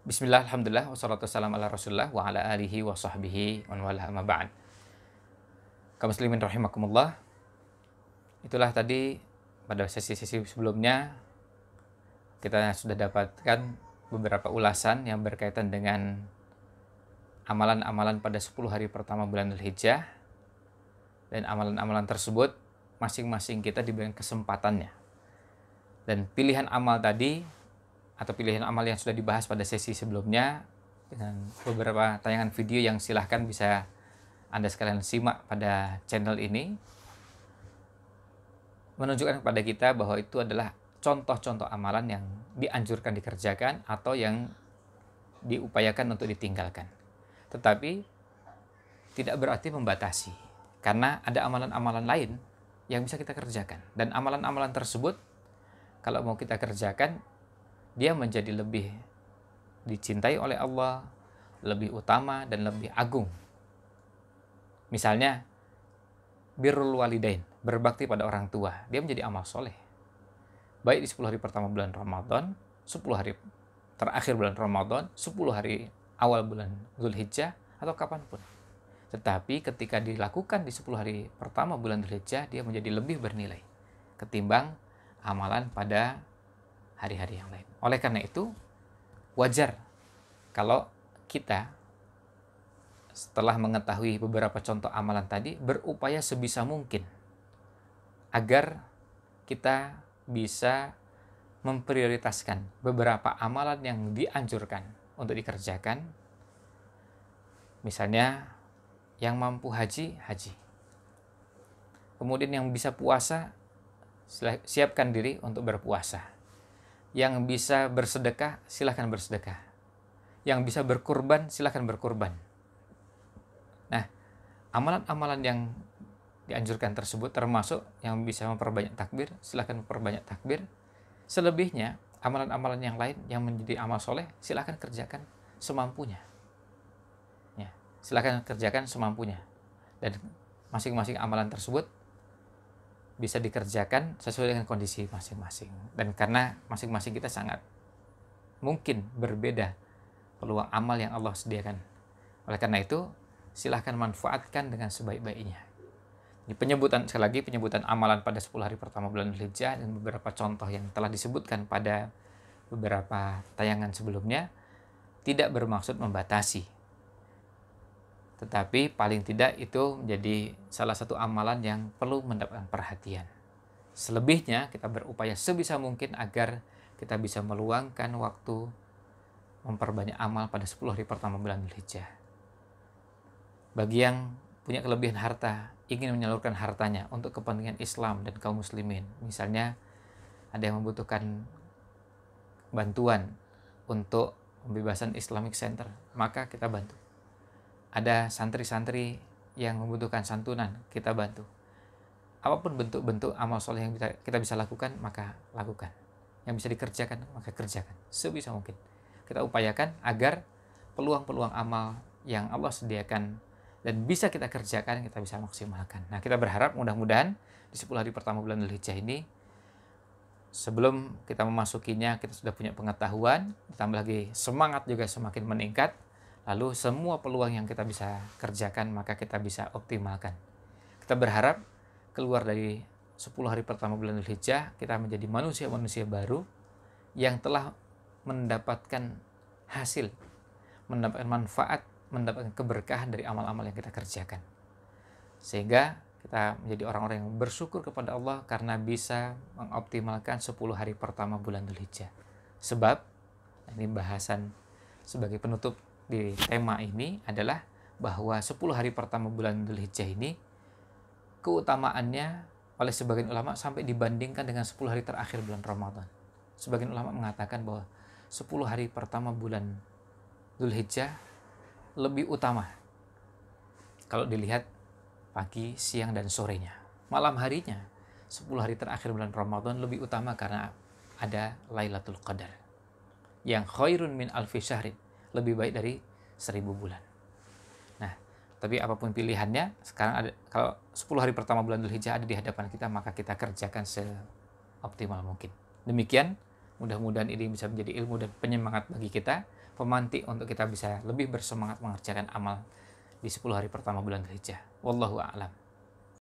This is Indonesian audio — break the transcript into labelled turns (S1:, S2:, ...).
S1: Bismillah, alhamdulillah, wassalatu wassalamu ala rasulillah wa ala alihi wa sahbihi wa man wala amma ba'd. Kaum muslimin rahimakumullah. Itulah tadi pada sesi-sesi sebelumnya kita sudah dapatkan beberapa ulasan yang berkaitan dengan amalan-amalan pada 10 hari pertama bulan Dzulhijjah, dan amalan-amalan tersebut masing-masing kita diberikan kesempatannya. Dan pilihan amal tadi atau pilihan amal yang sudah dibahas pada sesi sebelumnya dengan beberapa tayangan video yang silahkan bisa Anda sekalian simak pada channel ini, menunjukkan kepada kita bahwa itu adalah contoh-contoh amalan yang dianjurkan dikerjakan atau yang diupayakan untuk ditinggalkan. Tetapi tidak berarti membatasi, karena ada amalan-amalan lain yang bisa kita kerjakan. Dan amalan-amalan tersebut kalau mau kita kerjakan, dia menjadi lebih dicintai oleh Allah, lebih utama dan lebih agung. Misalnya, birrul walidain, berbakti pada orang tua, dia menjadi amal soleh. Baik di 10 hari pertama bulan Ramadan, 10 hari terakhir bulan Ramadan, 10 hari awal bulan Dzulhijjah, atau kapanpun. Tetapi ketika dilakukan di 10 hari pertama bulan Dzulhijjah, dia menjadi lebih bernilai ketimbang amalan pada hari-hari yang lain. Oleh karena itu, wajar kalau kita setelah mengetahui beberapa contoh amalan tadi, berupaya sebisa mungkin agar kita bisa memprioritaskan beberapa amalan yang dianjurkan untuk dikerjakan. Misalnya, yang mampu haji, haji. Kemudian yang bisa puasa, siapkan diri untuk berpuasa. Yang bisa bersedekah, silahkan bersedekah. Yang bisa berkurban, silahkan berkurban. Nah, amalan-amalan yang dianjurkan tersebut termasuk yang bisa memperbanyak takbir, silahkan memperbanyak takbir. Selebihnya, amalan-amalan yang lain yang menjadi amal soleh, silahkan kerjakan semampunya. Ya, silahkan kerjakan semampunya. Dan masing-masing amalan tersebut bisa dikerjakan sesuai dengan kondisi masing-masing. Dan karena masing-masing kita sangat mungkin berbeda peluang amal yang Allah sediakan. Oleh karena itu, silahkan manfaatkan dengan sebaik-baiknya. Sekali lagi penyebutan amalan pada 10 hari pertama bulan Dzulhijjah dan beberapa contoh yang telah disebutkan pada beberapa tayangan sebelumnya tidak bermaksud membatasi. Tetapi paling tidak itu menjadi salah satu amalan yang perlu mendapatkan perhatian. Selebihnya kita berupaya sebisa mungkin agar kita bisa meluangkan waktu memperbanyak amal pada 10 hari pertama bulan Dzulhijjah. Bagi yang punya kelebihan harta, ingin menyalurkan hartanya untuk kepentingan Islam dan kaum muslimin. Misalnya ada yang membutuhkan bantuan untuk pembebasan Islamic Center, maka kita bantu. Ada santri-santri yang membutuhkan santunan, kita bantu. Apapun bentuk-bentuk amal soleh yang kita bisa lakukan, maka lakukan. Yang bisa dikerjakan, maka kerjakan. Sebisa mungkin. Kita upayakan agar peluang-peluang amal yang Allah sediakan dan bisa kita kerjakan, kita bisa maksimalkan. Nah, kita berharap mudah-mudahan di 10 hari pertama bulan Dzulhijjah ini, sebelum kita memasukinya, kita sudah punya pengetahuan, ditambah lagi semangat juga semakin meningkat. Lalu semua peluang yang kita bisa kerjakan, maka kita bisa optimalkan. Kita berharap keluar dari 10 hari pertama bulan Dzulhijjah, kita menjadi manusia-manusia baru yang telah mendapatkan hasil, mendapatkan manfaat, mendapatkan keberkahan dari amal-amal yang kita kerjakan. Sehingga kita menjadi orang-orang yang bersyukur kepada Allah karena bisa mengoptimalkan 10 hari pertama bulan Dzulhijjah. Sebab, ini bahasan sebagai penutup di tema ini adalah bahwa 10 hari pertama bulan Dzulhijjah ini keutamaannya oleh sebagian ulama sampai dibandingkan dengan 10 hari terakhir bulan Ramadan. Sebagian ulama mengatakan bahwa 10 hari pertama bulan Dzulhijjah lebih utama kalau dilihat pagi, siang, dan sorenya. Malam harinya, 10 hari terakhir bulan Ramadan lebih utama karena ada Lailatul Qadar yang khairun min alfi syahrin, lebih baik dari 1000 bulan. Nah, tapi apapun pilihannya, sekarang ada, kalau 10 hari pertama bulan Dzulhijjah ada di hadapan kita, maka kita kerjakan seoptimal mungkin. Demikian, mudah-mudahan ini bisa menjadi ilmu dan penyemangat bagi kita pemantik untuk kita bisa lebih bersemangat mengerjakan amal di 10 hari pertama bulan Dzulhijjah. Wallahu a'lam.